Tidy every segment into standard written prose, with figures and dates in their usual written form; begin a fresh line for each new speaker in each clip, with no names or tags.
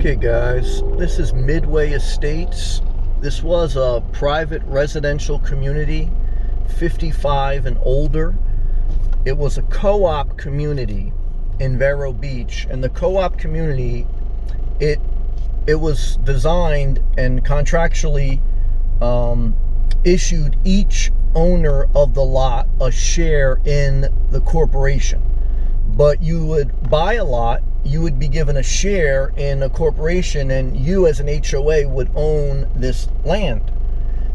Okay guys, this is Midway Estates. This was a private residential community, 55 and older. It was a co-op community in Vero Beach, and the co-op community, it was designed and contractually issued each owner of the lot a share in the corporation. But you would buy a lot, you would be given a share in a corporation, and you as an HOA would own this land.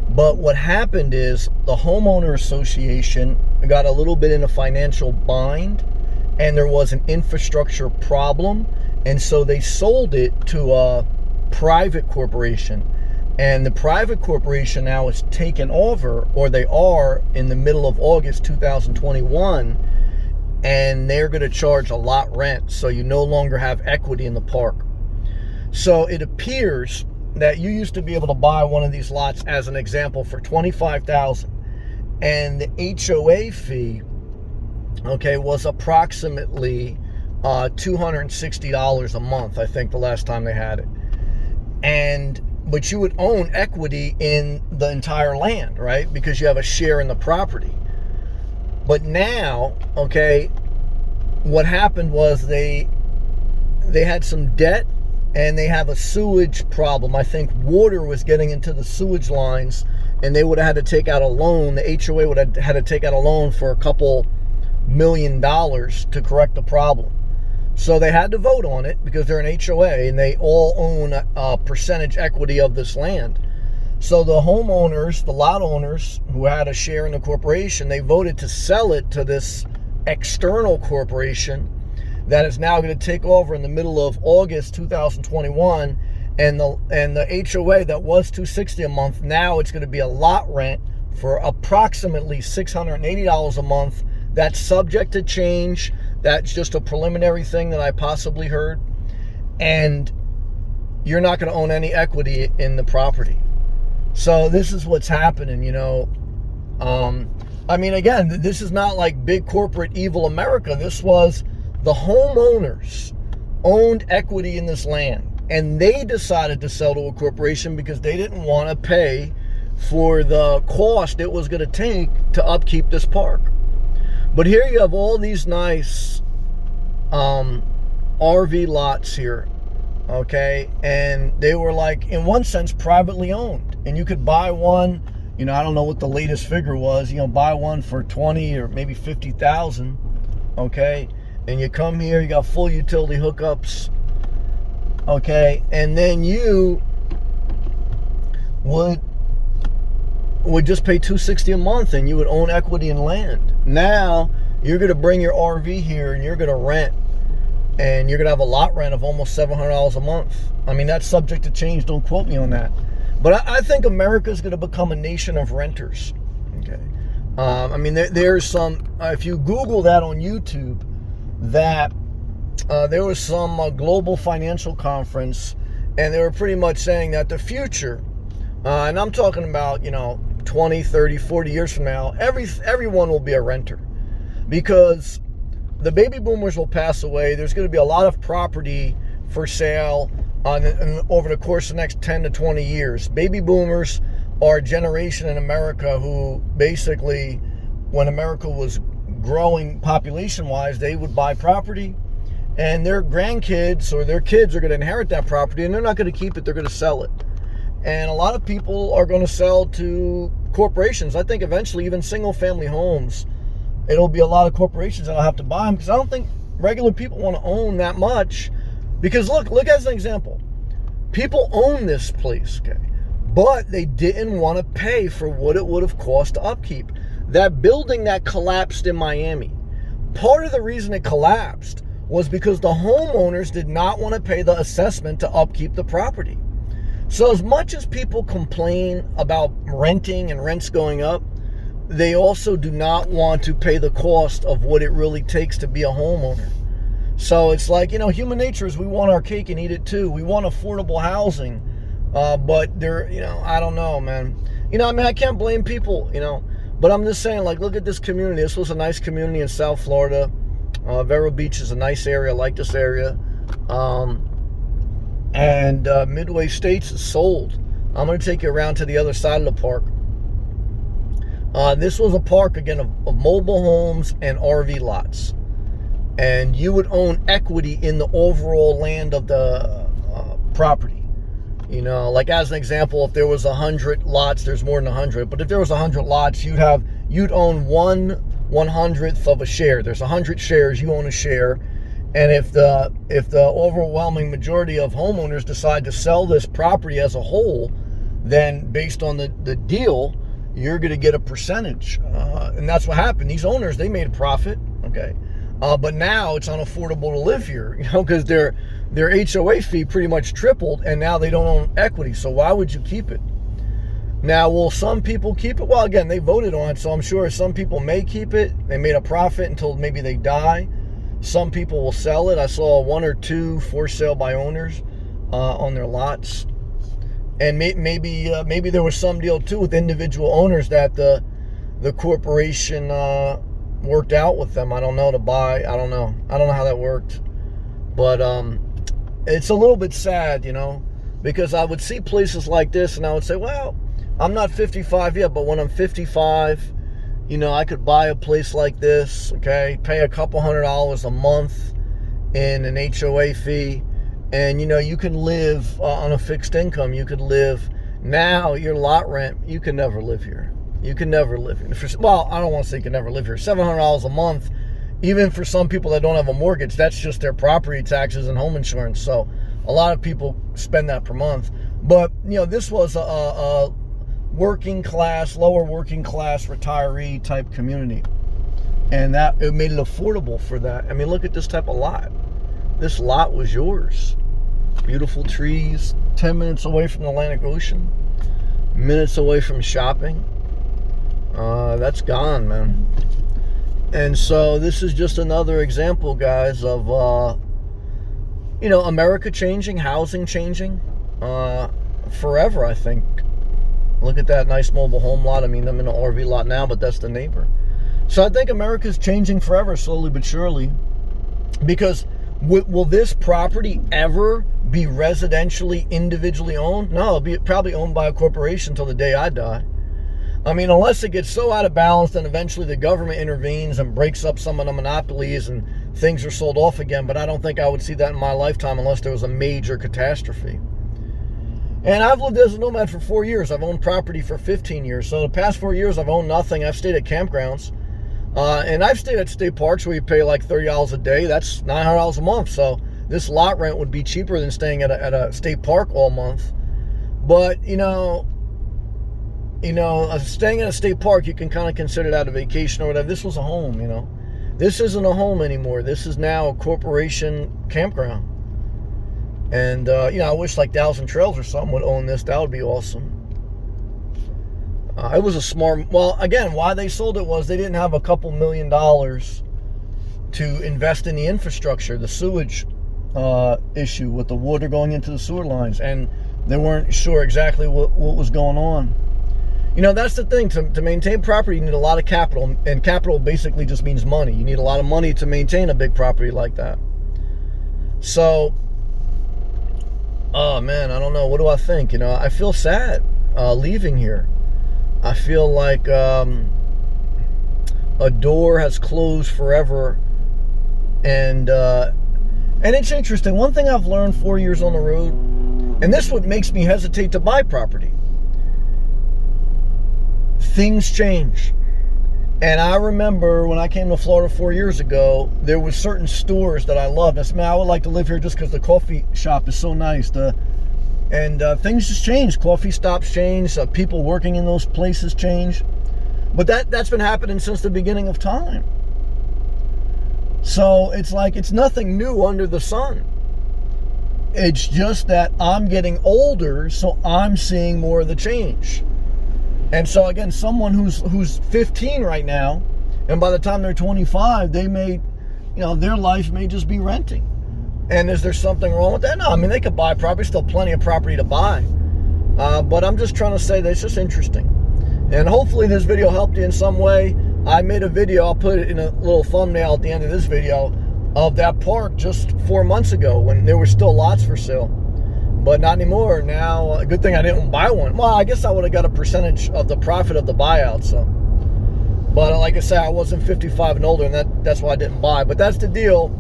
But what happened is the homeowner association got a little bit in a financial bind, and there was an infrastructure problem, and so they sold it to a private corporation. And the private corporation now is taken over, or they are, in the middle of August 2021, and they're going to charge a lot rent, so you no longer have equity in the park. So it appears that you used to be able to buy one of these lots, as an example, for $25,000, and the HOA fee, okay, was approximately $260 a month, I think, the last time they had it. But you would own equity in the entire land, right? Because you have a share in the property. But now, okay, what happened was they had some debt, and they have a sewage problem. I think water was getting into the sewage lines, and they would have had to take out a loan. The HOA would have had to take out a loan for a couple $1 million to correct the problem. So they had to vote on it because they're an HOA and they all own a percentage equity of this land. So the homeowners, the lot owners who had a share in the corporation, they voted to sell it to this external corporation that is now going to take over in the middle of August 2021. And the HOA that was $260 a month, now it's going to be a lot rent for approximately $680 a month. That's subject to change. That's just a preliminary thing that I possibly heard. And you're not going to own any equity in the property. So this is what's happening, you know. I mean, again, this is not like big corporate evil America. This was the homeowners owned equity in this land, and they decided to sell to a corporation because they didn't want to pay for the cost it was going to take to upkeep this park. But here you have all these nice RV lots here, okay? And they were, like, in one sense, privately owned. And you could buy one, you know, I don't know what the latest figure was, you know, buy one for 20 or maybe 50,000, okay? And you come here, you got full utility hookups, okay? And then you would just pay $260 a month, and you would own equity in land. Now you're going to bring your RV here, and you're going to rent, and you're going to have a lot rent of almost $700 a month. I mean, that's subject to change. Don't quote me on that. But I think America is going to become a nation of renters. Okay. I mean, there's some, if you Google that on YouTube, that there was some global financial conference, and they were pretty much saying that the future, and I'm talking about, you know, 20, 30, 40 years from now, everyone will be a renter, because the baby boomers will pass away. There's going to be a lot of property for sale over the course of the next 10 to 20 years. Baby boomers are a generation in America who basically, when America was growing population-wise, they would buy property, and their grandkids or their kids are going to inherit that property, and they're not going to keep it, they're going to sell it. And a lot of people are going to sell to corporations. I think eventually even single-family homes, it'll be a lot of corporations that'll have to buy them, because I don't think regular people want to own that much. Because look as an example. People own this place, okay, but they didn't want to pay for what it would have cost to upkeep. That building that collapsed in Miami, part of the reason it collapsed was because the homeowners did not want to pay the assessment to upkeep the property. So as much as people complain about renting and rents going up, they also do not want to pay the cost of what it really takes to be a homeowner. So it's like, you know, human nature is we want our cake and eat it too. We want affordable housing, but there, you know, I don't know, man. You know, I mean, I can't blame people, you know, but I'm just saying, like, look at this community. This was a nice community in South Florida. Vero Beach is a nice area. I like this area. And Midway Estates is sold. I'm going to take you around to the other side of the park. This was a park, again, of mobile homes and RV lots. And you would own equity in the overall land of the property. You know, like as an example, if there was 100 lots, there's more than 100. But if there was 100 lots, you'd own 1/100th of a share. There's 100 shares, you own a share. And if the overwhelming majority of homeowners decide to sell this property as a whole, then based on the deal, you're going to get a percentage. And that's what happened. These owners, they made a profit. Okay. But now it's unaffordable to live here, you know, because their HOA fee pretty much tripled, and now they don't own equity. So why would you keep it? Now, will some people keep it? Well, again, they voted on it, so I'm sure some people may keep it. They made a profit until maybe they die. Some people will sell it. I saw 1 or 2 for sale by owners on their lots. And maybe there was some deal too with individual owners that the corporation worked out with them. I don't know, to buy. I don't know how that worked. But it's a little bit sad, you know, because I would see places like this and I would say, well, I'm not 55 yet, but when I'm 55, you know, I could buy a place like this, okay, pay a couple $100 a month in an HOA fee, and, you know, you can live on a fixed income. You could live. Now, your lot rent, you can never live here. You can never live here. Well, I don't want to say you can never live here. $700 a month, even for some people that don't have a mortgage, that's just their property taxes and home insurance. So a lot of people spend that per month. But, you know, this was a working class, lower working class retiree type community, and that it made it affordable for that. I mean, look at this type of lot. This lot was yours. Beautiful trees, 10 minutes away from the Atlantic Ocean, minutes away from shopping. That's gone, man. And so this is just another example, guys, of you know, America changing, housing changing forever, I think. Look at that nice mobile home lot. I mean, I'm in an RV lot now, but that's the neighbor. So I think America's changing forever, slowly but surely. Because will this property ever be residentially, individually owned? No, it'll be probably owned by a corporation until the day I die. I mean, unless it gets so out of balance, then eventually the government intervenes and breaks up some of the monopolies and things are sold off again. But I don't think I would see that in my lifetime unless there was a major catastrophe. And I've lived as a nomad for 4 years. I've owned property for 15 years. So the past 4 years, I've owned nothing. I've stayed at campgrounds. And I've stayed at state parks where you pay like $30 a day. That's $900 a month. So this lot rent would be cheaper than staying at a state park all month. But, you know, staying at a state park, you can kind of consider that a vacation or whatever. This was a home, you know. This isn't a home anymore. This is now a corporation campground. And, you know, I wish like Thousand Trails or something would own this. That would be awesome. It was a smart, well, again, why they sold it was they didn't have a couple $1 million to invest in the infrastructure, the sewage issue with the water going into the sewer lines. And they weren't sure exactly what was going on. You know, that's the thing. To maintain property, you need a lot of capital. And capital basically just means money. You need a lot of money to maintain a big property like that. So, oh man, I don't know. What do I think? You know, I feel sad leaving here. I feel like a door has closed forever. And it's interesting. One thing I've learned 4 years on the road, and this is what makes me hesitate to buy property. Things change. And I remember when I came to Florida 4 years ago, there was certain stores that I loved. I said, man, I would like to live here just because the coffee shop is so nice. And things just change. Coffee stops change. People working in those places change. But that's been happening since the beginning of time. So it's like it's nothing new under the sun. It's just that I'm getting older, so I'm seeing more of the change. And so again, someone who's 15 right now, and by the time they're 25, they may, you know, their life may just be renting. And is there something wrong with that? No, I mean, they could buy property, still plenty of property to buy. But I'm just trying to say that it's just interesting. And hopefully this video helped you in some way. I made a video, I'll put it in a little thumbnail at the end of this video, of that park just 4 months ago when there were still lots for sale. But not anymore. Now, a good thing I didn't buy one. Well, I guess I would have got a percentage of the profit of the buyout. So, but like I said, I wasn't 55 and older, and that's why I didn't buy. But that's the deal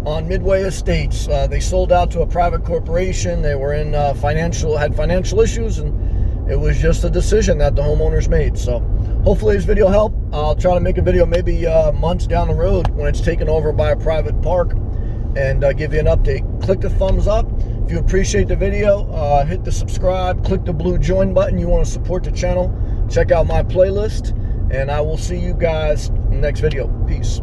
on Midway Estates. They sold out to a private corporation. They were in had financial issues, and it was just a decision that the homeowners made. So hopefully this video helped. I'll try to make a video maybe months down the road when it's taken over by a private park, and give you an update. Click the thumbs up if you appreciate the video. Hit the subscribe, click the blue join button. You want to support the channel. Check out my playlist, and I will see you guys in the next video. Peace.